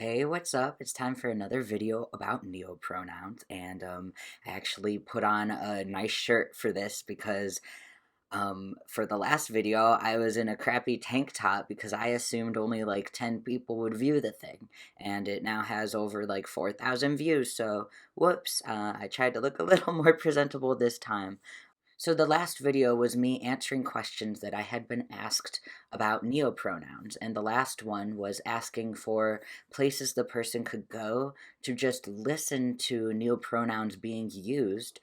Hey, what's up? It's time for another video about neopronouns, and I actually put on a nice shirt for this because for the last video I was in a crappy tank top because I assumed only like 10 people would view the thing, and it now has over like 4,000 views, so whoops, I tried to look a little more presentable this time. So the last video was me answering questions that I had been asked about neopronouns, and the last one was asking for places the person could go to just listen to neopronouns being used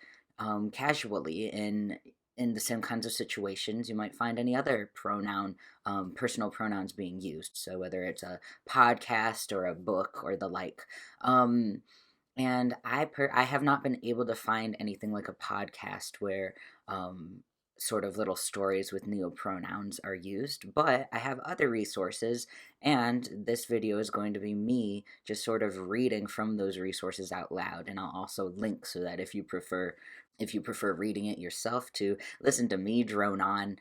casually in the same kinds of situations you might find any other pronoun, personal pronouns being used. So whether it's a podcast or a book or the like. And I have not been able to find anything like a podcast where um, sort of little stories with neopronouns are used, but I have other resources, and this video is going to be me just sort of reading from those resources out loud, and I'll also link so that if you prefer reading it yourself to listen to me drone on,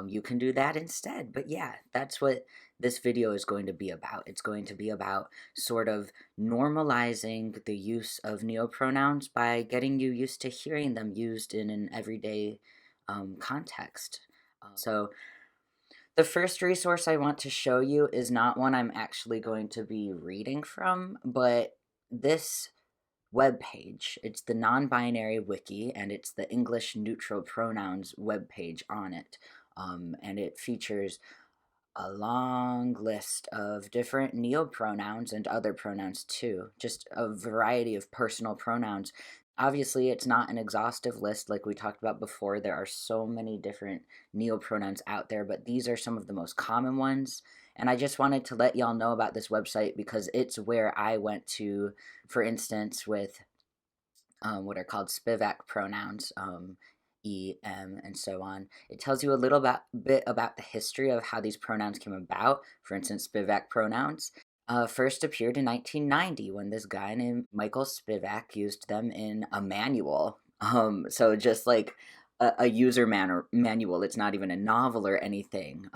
you can do that instead. But yeah, that's what this video is going to be about. It's going to be about sort of normalizing the use of neopronouns by getting you used to hearing them used in an everyday context. So the first resource I want to show you is not one I'm actually going to be reading from, but this web page. It's the non-binary wiki, and it's the English neutral pronouns web page on it. And it features a long list of different neopronouns and other pronouns too, just a variety of personal pronouns. Obviously, it's not an exhaustive list like we talked about before. There are so many different neopronouns out there, but these are some of the most common ones. And I just wanted to let y'all know about this website because it's where I went to, for instance, with what are called Spivak pronouns, aiem, and so on. It tells you a little bit about the history of how these pronouns came about. For instance, Spivak pronouns first appeared in 1990 when this guy named Michael Spivak used them in a manual. So just like a user manual, it's not even a novel or anything.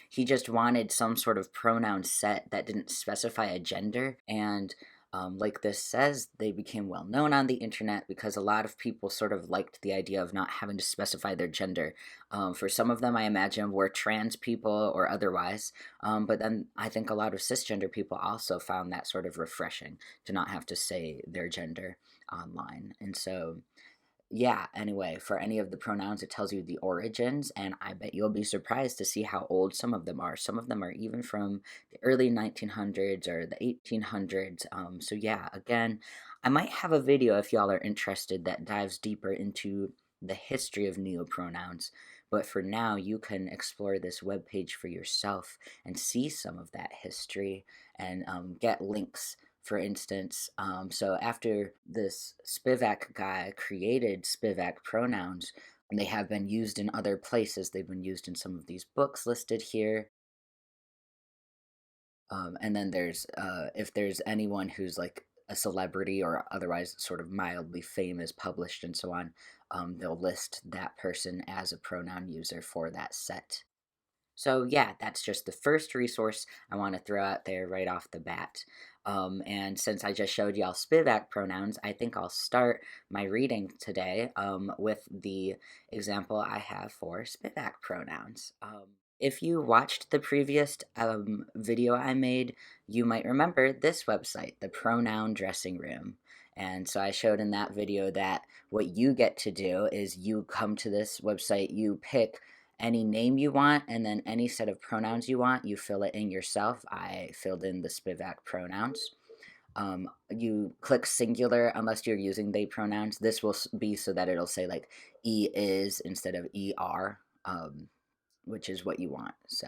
He just wanted some sort of pronoun set that didn't specify a gender, and like this says, they became well known on the internet because a lot of people sort of liked the idea of not having to specify their gender. For some of them, I imagine, were trans people or otherwise, but then I think a lot of cisgender people also found that sort of refreshing to not have to say their gender online. And so yeah, anyway, for any of the pronouns, it tells you the origins, and I bet you'll be surprised to see how old some of them are. Some of them are even from the early 1900s or the 1800s. So yeah, again, I might have a video if y'all are interested that dives deeper into the history of neopronouns. But for now, you can explore this webpage for yourself and see some of that history and get links, for instance. So after this Spivak guy created Spivak pronouns, they have been used in other places. They've been used in some of these books listed here. And then if there's anyone who's like a celebrity or otherwise sort of mildly famous, published, and so on, they'll list that person as a pronoun user for that set. So yeah, that's just the first resource I want to throw out there right off the bat. And since I just showed y'all Spivak pronouns, I think I'll start my reading today with the example I have for Spivak pronouns. If you watched the previous video I made, you might remember this website, the Pronoun Dressing Room. And so I showed in that video that what you get to do is you come to this website, you pick any name you want, and then any set of pronouns you want, you fill it in yourself. I filled in the Spivak pronouns. You click singular unless you're using they pronouns. This will be so that it'll say like e is instead of er, which is what you want. So,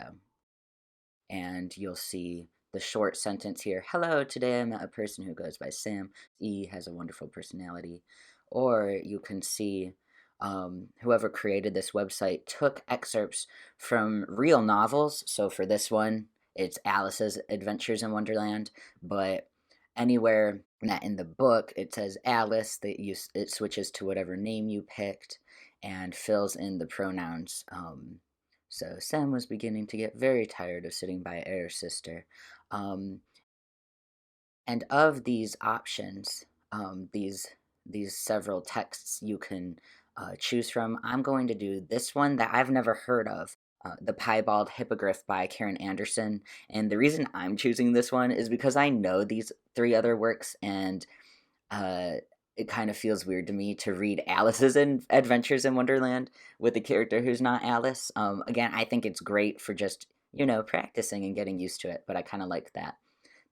and you'll see the short sentence here. Hello, today I met a person who goes by Sam. E has a wonderful personality. Or you can see whoever created this website took excerpts from real novels. So for this one, it's Alice's Adventures in Wonderland, but anywhere that in the book it says Alice, it switches to whatever name you picked and fills in the pronouns. So Sam was beginning to get very tired of sitting by Air's sister. Um, And of these options, these several texts you can choose from, I'm going to do this one that I've never heard of, The Piebald Hippogriff by Karen Anderson. And the reason I'm choosing this one is because I know these three other works, and uh, it kind of feels weird to me to read Alice's Adventures in Wonderland with a character who's not Alice. Again, I think it's great for just, practicing and getting used to it, but I kind of like that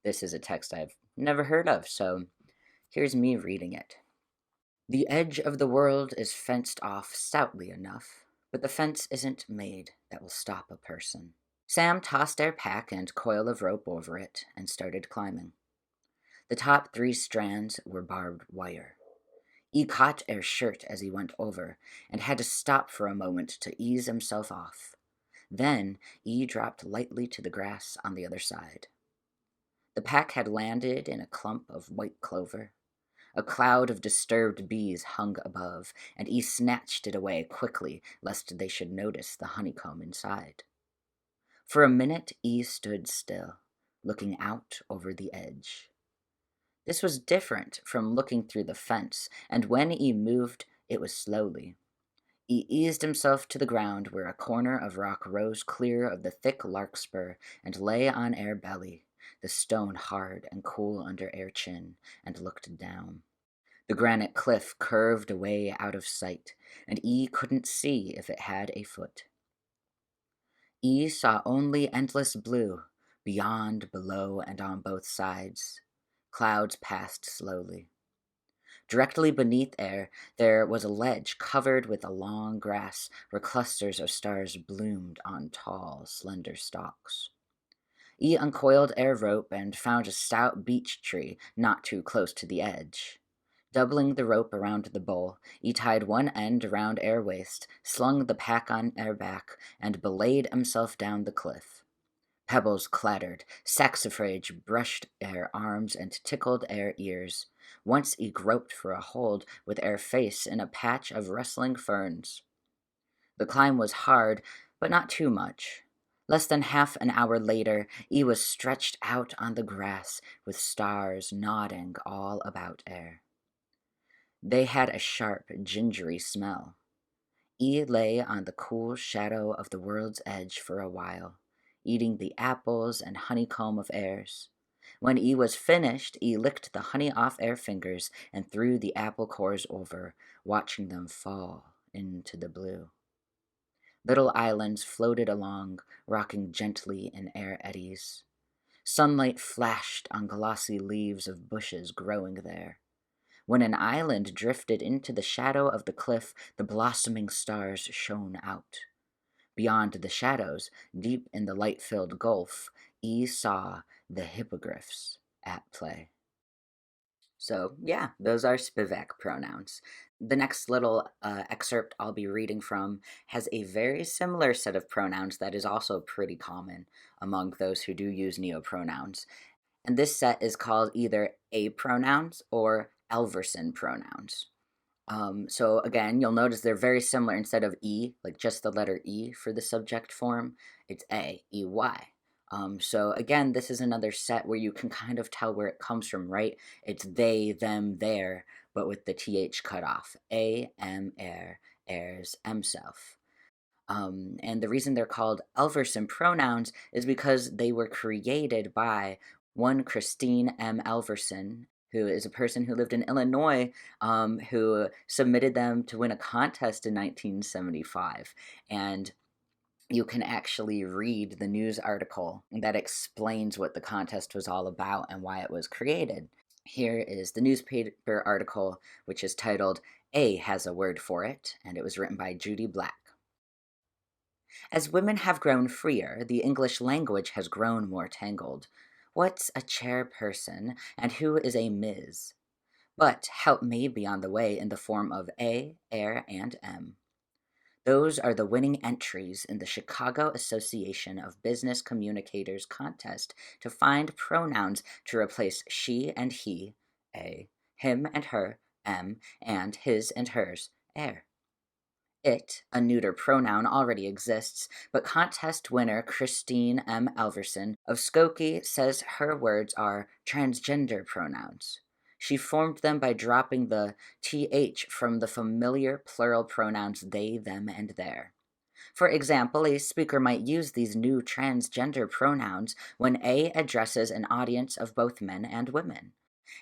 this is a text I've never heard of, so here's me reading it. The edge of the world is fenced off stoutly enough, but the fence isn't made that will stop a person. Sam tossed their pack and coil of rope over it and started climbing. The top 3 strands were barbed wire. He caught their shirt as he went over and had to stop for a moment to ease himself off. Then he dropped lightly to the grass on the other side. The pack had landed in a clump of white clover. A cloud of disturbed bees hung above, and he snatched it away quickly, lest they should notice the honeycomb inside. For a minute he stood still, looking out over the edge. This was different from looking through the fence, and when he moved, it was slowly. He eased himself to the ground where a corner of rock rose clear of the thick larkspur and lay on air belly, the stone hard and cool under air chin, and looked down. The granite cliff curved away out of sight, and E couldn't see if it had a foot. E saw only endless blue, beyond, below, and on both sides. Clouds passed slowly. Directly beneath air, there was a ledge covered with a long grass where clusters of stars bloomed on tall, slender stalks. E uncoiled air rope and found a stout beech tree not too close to the edge. Doubling the rope around the bowl, he tied one end around air waist, slung the pack on air back, and belayed himself down the cliff. Pebbles clattered, saxifrage brushed air arms and tickled air ears. Once he groped for a hold with air face in a patch of rustling ferns. The climb was hard, but not too much. Less than half an hour later, he was stretched out on the grass with stars nodding all about air. They had a sharp, gingery smell. He lay on the cool shadow of the world's edge for a while, eating the apples and honeycomb of airs. When he was finished, he licked the honey off air fingers and threw the apple cores over, watching them fall into the blue. Little islands floated along, rocking gently in air eddies. Sunlight flashed on glossy leaves of bushes growing there. When an island drifted into the shadow of the cliff, the blossoming stars shone out. Beyond the shadows, deep in the light-filled gulf, he saw the hippogriffs at play. So, yeah, those are Spivak pronouns. The next little excerpt I'll be reading from has a very similar set of pronouns that is also pretty common among those who do use neopronouns. And this set is called either apronouns or Elverson pronouns. So again, you'll notice they're very similar. Instead of E, like just the letter E for the subject form, it's A, E-Y. So again, this is another set where you can kind of tell where it comes from, right? It's they, them, their, but with the TH cut off. Aem, air, airs, emself. And the reason they're called Elverson pronouns is because they were created by one Christine M. Elverson, who is a person who lived in Illinois, who submitted them to win a contest in 1975. And you can actually read the news article that explains what the contest was all about and why it was created. Here is the newspaper article, which is titled, A Has a Word for It, and it was written by Judy Black. As women have grown freer, the English language has grown more tangled. What's a chairperson, and who is a Ms.? But help may be on the way in the form of A, air, and M. Those are the winning entries in the Chicago Association of Business Communicators contest to find pronouns to replace she and he, A, him and her, M, and his and hers, air. It, a neuter pronoun, already exists, but contest winner Christine M. Elverson of Skokie says her words are transgender pronouns. She formed them by dropping the th from the familiar plural pronouns they, them, and their. For example, a speaker might use these new transgender pronouns when A addresses an audience of both men and women.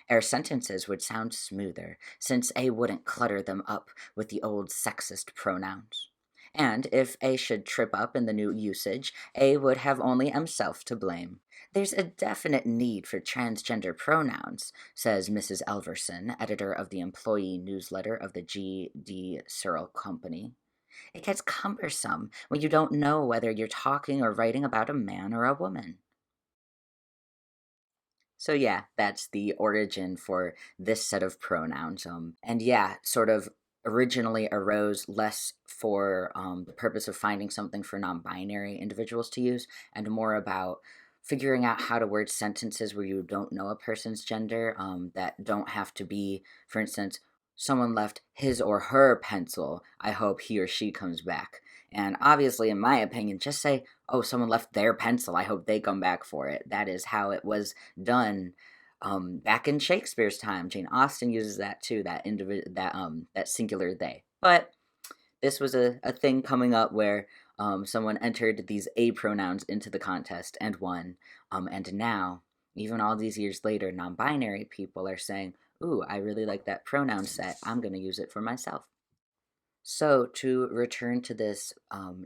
Our sentences would sound smoother, since A wouldn't clutter them up with the old sexist pronouns. And if A should trip up in the new usage, A would have only himself to blame. There's a definite need for transgender pronouns, says Mrs. Elverson, editor of the employee newsletter of the G.D. Searle Company. It gets cumbersome when you don't know whether you're talking or writing about a man or a woman. So yeah, that's the origin for this set of pronouns. And yeah, sort of originally arose less for the purpose of finding something for non-binary individuals to use, and more about figuring out how to word sentences where you don't know a person's gender, that don't have to be, for instance, someone left his or her pencil. I hope he or she comes back. And obviously, in my opinion, just say, oh, someone left their pencil. I hope they come back for it. That is how it was done back in Shakespeare's time. Jane Austen uses that too, that singular they. But this was a thing coming up where someone entered these a pronouns into the contest and won. And now, even all these years later, non-binary people are saying, ooh, I really like that pronoun set. I'm going to use it for myself. So, to return to this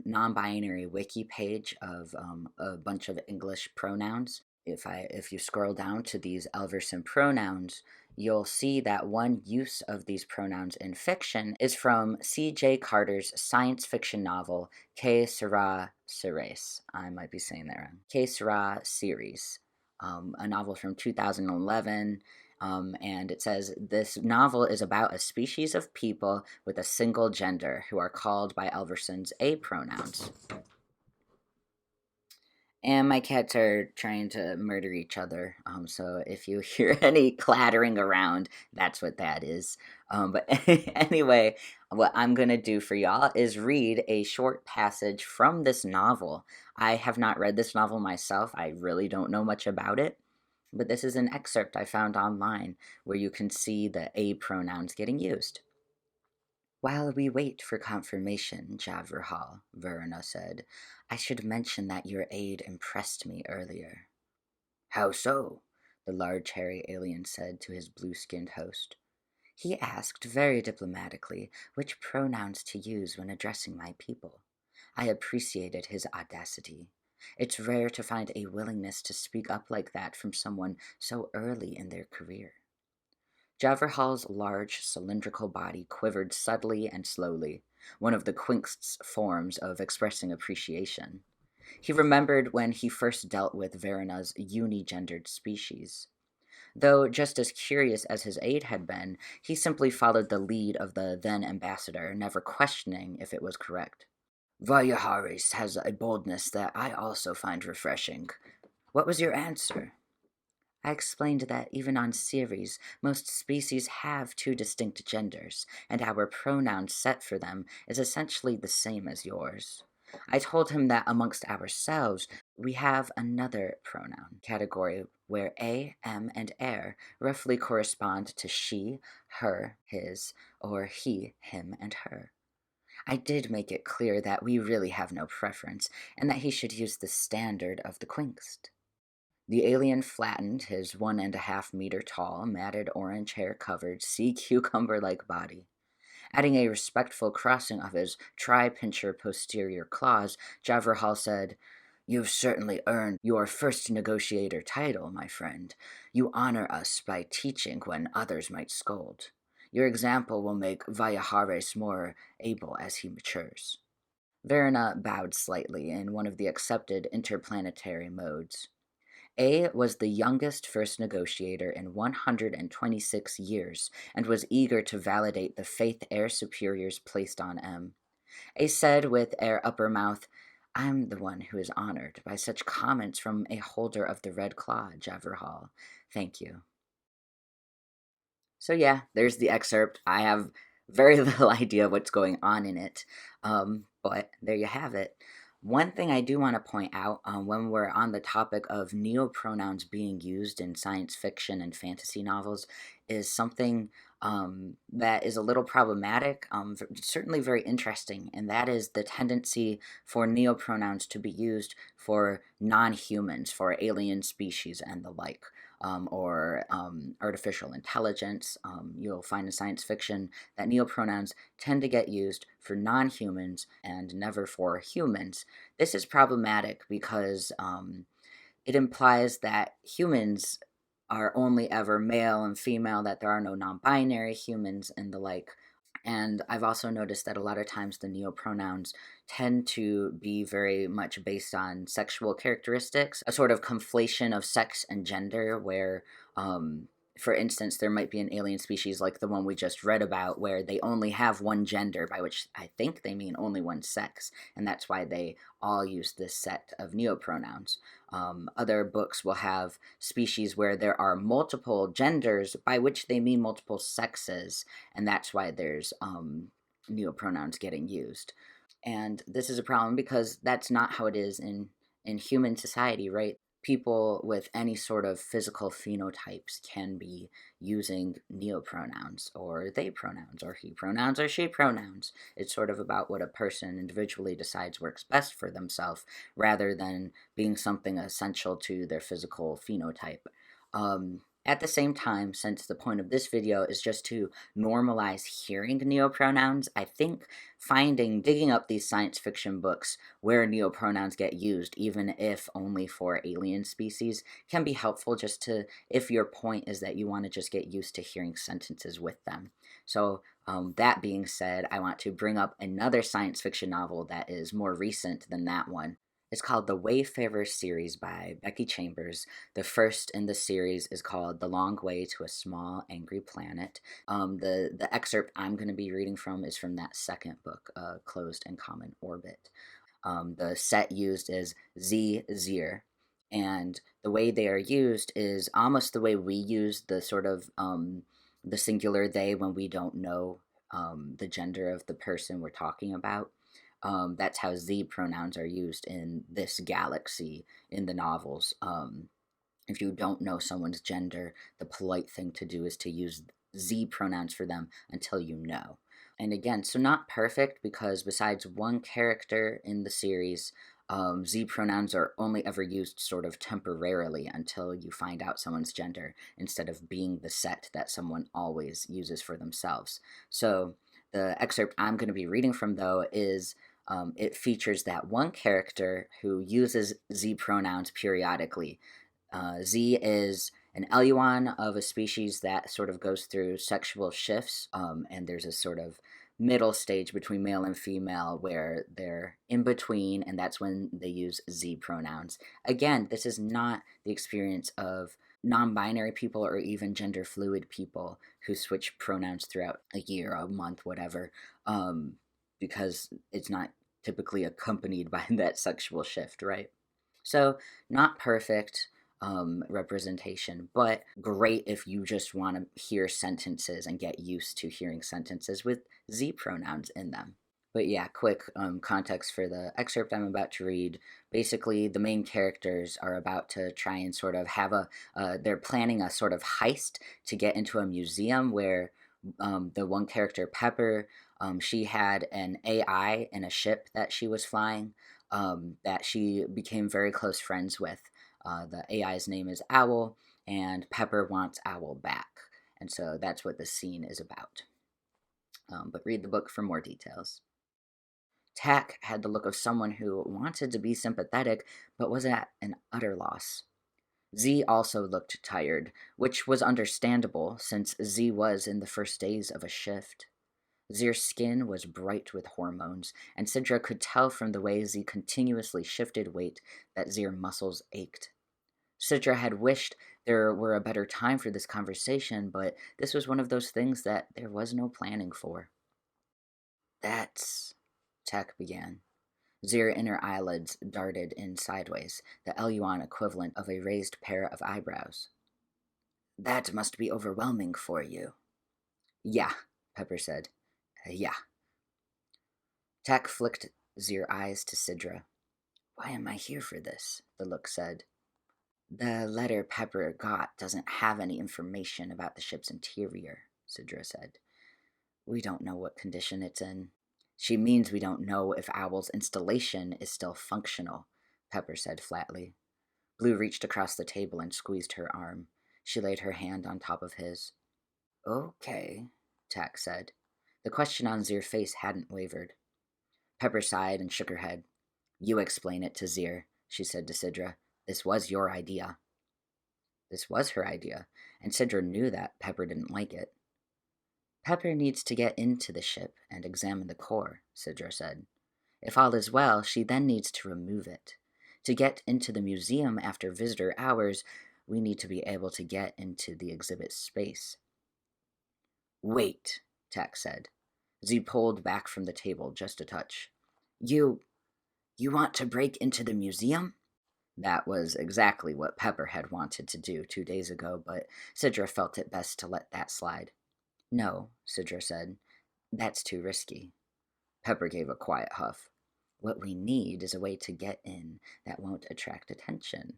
non-binary wiki page of a bunch of English pronouns, if you scroll down to these Elverson pronouns, you'll see that one use of these pronouns in fiction is from C.J. Carter's science fiction novel Que Será Serees. I might be saying that wrong. Que Será Serees, a novel from 2011. And it says this novel is about a species of people with a single gender who are called by Elverson's a pronouns. And my cats are trying to murder each other. So if you hear any clattering around, that's what that is. But anyway, what I'm going to do for y'all is read a short passage from this novel. I have not read this novel myself. I really don't know much about it. But this is an excerpt I found online where you can see the a pronouns getting used. While we wait for confirmation, Javerhal, Verna said, I should mention that your aide impressed me earlier. How so? The large hairy alien said to his blue-skinned host. He asked very diplomatically which pronouns to use when addressing my people. I appreciated his audacity. It's rare to find a willingness to speak up like that from someone so early in their career. Javerhal's large cylindrical body quivered subtly and slowly, one of the Quinkst's forms of expressing appreciation. He remembered when he first dealt with Verena's unigendered species. Though just as curious as his aide had been, he simply followed the lead of the then ambassador, never questioning if it was correct. Valyaharis has a boldness that I also find refreshing. What was your answer? I explained that even on Ceres, most species have two distinct genders, and our pronoun set for them is essentially the same as yours. I told him that amongst ourselves, we have another pronoun category where a, em, and air roughly correspond to she, her, his, or he, him, and her. I did make it clear that we really have no preference, and that he should use the standard of the Quinkst. The alien flattened his 1.5 meter tall, matted orange hair covered, sea cucumber like body. Adding a respectful crossing of his tri-pincher posterior claws, Javerhal said, You've certainly earned your first negotiator title, my friend. You honor us by teaching when others might scold. Your example will make Vayahares more able as he matures. Verna bowed slightly in one of the accepted interplanetary modes. A was the youngest first negotiator in 126 years and was eager to validate the faith Air superiors placed on M. A said with Air upper mouth, I'm the one who is honored by such comments from a holder of the Red Claw, Javerhal. Thank you. So yeah, there's the excerpt. I have very little idea of what's going on in it. But there you have it. One thing I do want to point out when we're on the topic of neopronouns being used in science fiction and fantasy novels is something that is a little problematic, certainly very interesting, and that is the tendency for neopronouns to be used for non-humans, for alien species and the like. Or artificial intelligence. You'll find in science fiction that neopronouns tend to get used for non-humans and never for humans. This is problematic because it implies that humans are only ever male and female, that there are no non-binary humans and the like. And I've also noticed that a lot of times the neopronouns tend to be very much based on sexual characteristics, a sort of conflation of sex and gender, where, for instance, there might be an alien species like the one we just read about, where they only have one gender, by which I think they mean only one sex, and that's why they all use this set of neopronouns. Other books will have species where there are multiple genders, by which they mean multiple sexes, and that's why there's neopronouns getting used. And this is a problem because that's not how it is in human society, right? People with any sort of physical phenotypes can be using neopronouns or they pronouns or he pronouns or she pronouns. It's sort of about what a person individually decides works best for themselves rather than being something essential to their physical phenotype. At the same time, since the point of this video is just to normalize hearing neopronouns, I think digging up these science fiction books where neopronouns get used, even if only for alien species, can be helpful just to, if your point is that you want to just get used to hearing sentences with them. So, that being said, I want to bring up another science fiction novel that is more recent than that one. It's called the Wayfarer series by Becky Chambers. The first in the series is called The Long Way to a Small Angry Planet. The excerpt I'm going to be reading from is from that second book, Closed and Common Orbit. The set used is zir, and the way they are used is almost the way we use the sort of the singular they when we don't know the gender of the person we're talking about. That's how Z pronouns are used in this galaxy in the novels. If you don't know someone's gender, the polite thing to do is to use Z pronouns for them until you know. And again, so not perfect because besides one character in the series, Z pronouns are only ever used sort of temporarily until you find out someone's gender instead of being the set that someone always uses for themselves. So the excerpt I'm going to be reading from, though, is it features that one character who uses Z pronouns periodically. Z is an Eluan of a species that sort of goes through sexual shifts, and there's a sort of middle stage between male and female where they're in between, and that's when they use Z pronouns. Again, this is not the experience of non-binary people or even gender fluid people who switch pronouns throughout a year, a month, whatever, because it's not typically accompanied by that sexual shift, right? So, not perfect representation, but great if you just want to hear sentences and get used to hearing sentences with Z pronouns in them. But yeah, quick context for the excerpt I'm about to read. Basically, the main characters are about to try and sort of have they're planning a sort of heist to get into a museum where the one character, Pepper, she had an AI in a ship that she was flying that she became very close friends with. The AI's name is Owl, and Pepper wants Owl back. And so that's what the scene is about. But read the book for more details. Tack had the look of someone who wanted to be sympathetic, but was at an utter loss. Z also looked tired, which was understandable since Z was in the first days of a shift. Zir's skin was bright with hormones, and Sidra could tell from the way Z continuously shifted weight that Zir muscles ached. Sidra had wished there were a better time for this conversation, but this was one of those things that there was no planning for. That's... Tack began. Zir inner eyelids darted in sideways, the Eluan equivalent of a raised pair of eyebrows. That must be overwhelming for you. Yeah, Pepper said. Yeah. Tak flicked their eyes to Sidra. Why am I here for this? The look said. The letter Pepper got doesn't have any information about the ship's interior, Sidra said. We don't know what condition it's in. She means we don't know if Owl's installation is still functional, Pepper said flatly. Blue reached across the table and squeezed her arm. She laid her hand on top of his. Okay, Tak said. The question on Zir's face hadn't wavered. Pepper sighed and shook her head. You explain it to Zir, she said to Sidra. This was your idea. This was her idea, and Sidra knew that Pepper didn't like it. Pepper needs to get into the ship and examine the core, Sidra said. If all is well, she then needs to remove it. To get into the museum after visitor hours, we need to be able to get into the exhibit space. Wait, Tak said. Z pulled back from the table just a touch. You want to break into the museum? That was exactly what Pepper had wanted to do 2 days ago, but Sidra felt it best to let that slide. No, Sidra said. That's too risky. Pepper gave a quiet huff. What we need is a way to get in that won't attract attention.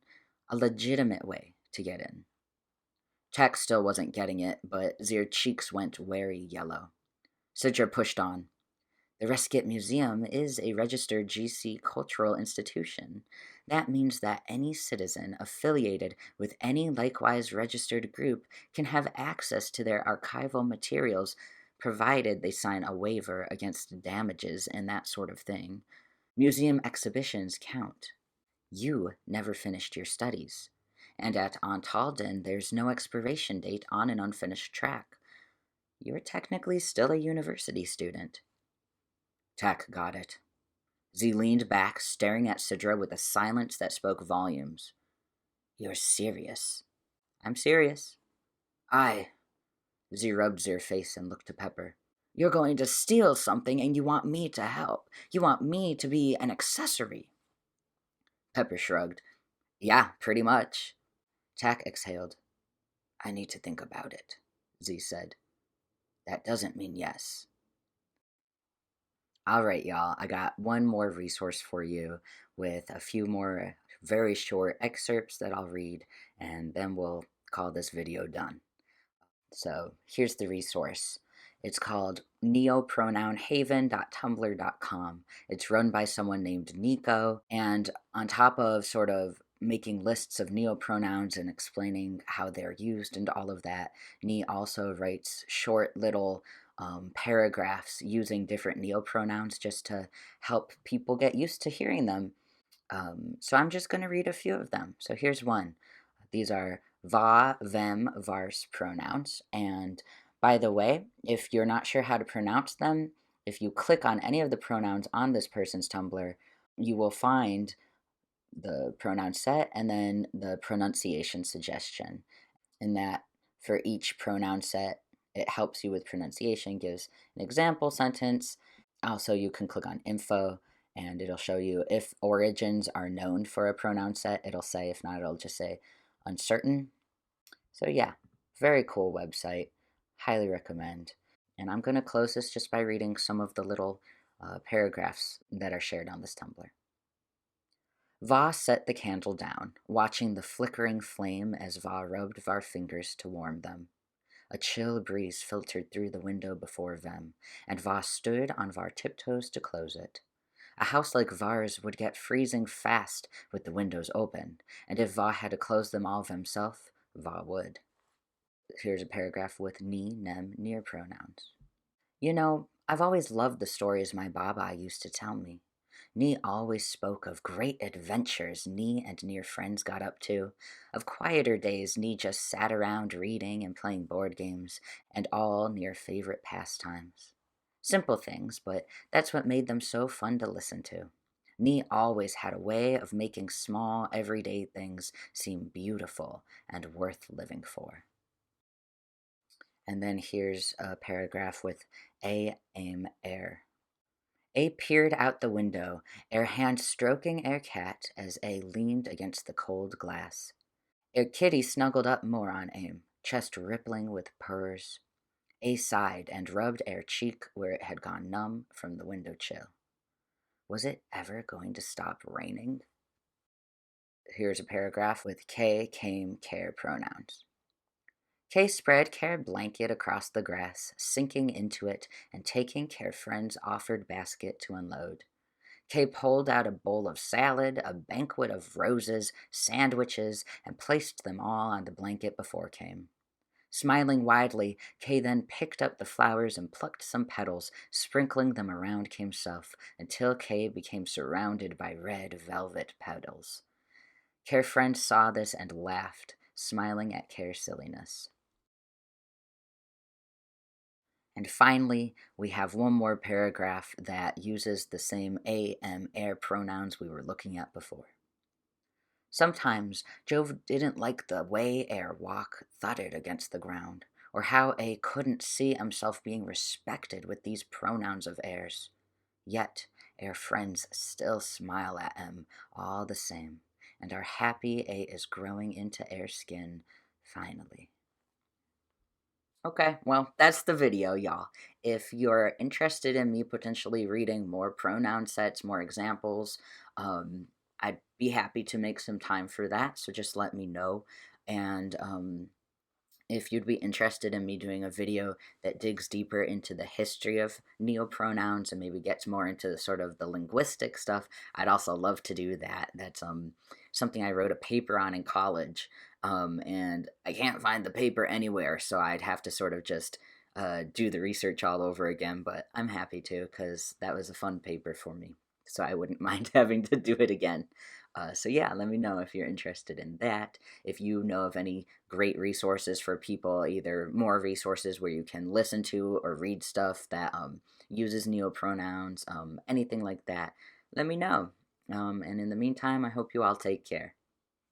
A legitimate way to get in. Tak still wasn't getting it, but Zir's cheeks went wary yellow. Sidra pushed on. The Reskit Museum is a registered GC cultural institution. That means that any citizen affiliated with any likewise registered group can have access to their archival materials, provided they sign a waiver against damages and that sort of thing. Museum exhibitions count. You never finished your studies. And at Ontalden, there's no expiration date on an unfinished track. You're technically still a university student. Tak got it. Z leaned back, staring at Sidra with a silence that spoke volumes. You're serious. I'm serious. Z rubbed Zir's face and looked to Pepper. You're going to steal something and you want me to help. You want me to be an accessory. Pepper shrugged. Yeah, pretty much. Tak exhaled. I need to think about it, Z said. That doesn't mean yes. All right, y'all, I got one more resource for you with a few more very short excerpts that I'll read, and then we'll call this video done. So here's the resource. It's called neopronounhaven.tumblr.com. It's run by someone named Nico, and on top of sort of making lists of neopronouns and explaining how they're used and all of that, Ni also writes short little paragraphs using different neopronouns just to help people get used to hearing them. So I'm just going to read a few of them. So here's one. These are va, vem, vars pronouns. And by the way, if you're not sure how to pronounce them, if you click on any of the pronouns on this person's Tumblr, you will find the pronoun set and then the pronunciation suggestion. And that for each pronoun set, it helps you with pronunciation, gives an example sentence. Also, you can click on info and it'll show you if origins are known for a pronoun set, it'll say. If not, it'll just say uncertain. So yeah, very cool website. Highly recommend. And I'm going to close this just by reading some of the little paragraphs that are shared on this Tumblr. Va set the candle down, watching the flickering flame as Va rubbed Var's fingers to warm them. A chill breeze filtered through the window before Vem, and Va stood on Var's tiptoes to close it. A house like Var's would get freezing fast with the windows open, and if Va had to close them all of himself, Va would. Here's a paragraph with ni, nem, near pronouns. You know, I've always loved the stories my Baba used to tell me. Ni always spoke of great adventures Ni and near friends got up to, of quieter days Ni just sat around reading and playing board games, and all near favorite pastimes. Simple things, but that's what made them so fun to listen to. Ni always had a way of making small, everyday things seem beautiful and worth living for. And then here's a paragraph with aiem, aier. A peered out the window, hand stroking cat as A leaned against the cold glass. Kitty snuggled up more on aim, chest rippling with purrs. A sighed and rubbed cheek where it had gone numb from the window chill. Was it ever going to stop raining? Here's a paragraph with Que, caem, cair pronouns. Que spread care blanket across the grass, sinking into it and taking care friend's offered basket to unload. Que pulled out a bowl of salad, a banquet of roses, sandwiches, and placed them all on the blanket before caem. Smiling widely, Kay then picked up the flowers and plucked some petals, sprinkling them around himself until Kay became surrounded by red velvet petals. Care's friend saw this and laughed, smiling at Care's silliness. And finally, we have one more paragraph that uses the same aiem, aier pronouns we were looking at before. Sometimes Jove didn't like the way air walk thudded against the ground, or how A couldn't see himself being respected with these pronouns of airs. Yet air friends still smile at him all the same, and are happy A is growing into air skin finally. Okay, well, that's the video, y'all. If you're interested in me potentially reading more pronoun sets, more examples, I'd be happy to make some time for that, so just let me know. And if you'd be interested in me doing a video that digs deeper into the history of neopronouns and maybe gets more into sort of the linguistic stuff, I'd also love to do that. That's something I wrote a paper on in college, and I can't find the paper anywhere, so I'd have to sort of just do the research all over again, but I'm happy to because that was a fun paper for me, so I wouldn't mind having to do it again. So yeah, let me know if you're interested in that. If you know of any great resources for people, either more resources where you can listen to or read stuff that uses neopronouns, anything like that, let me know. And in the meantime, I hope you all take care.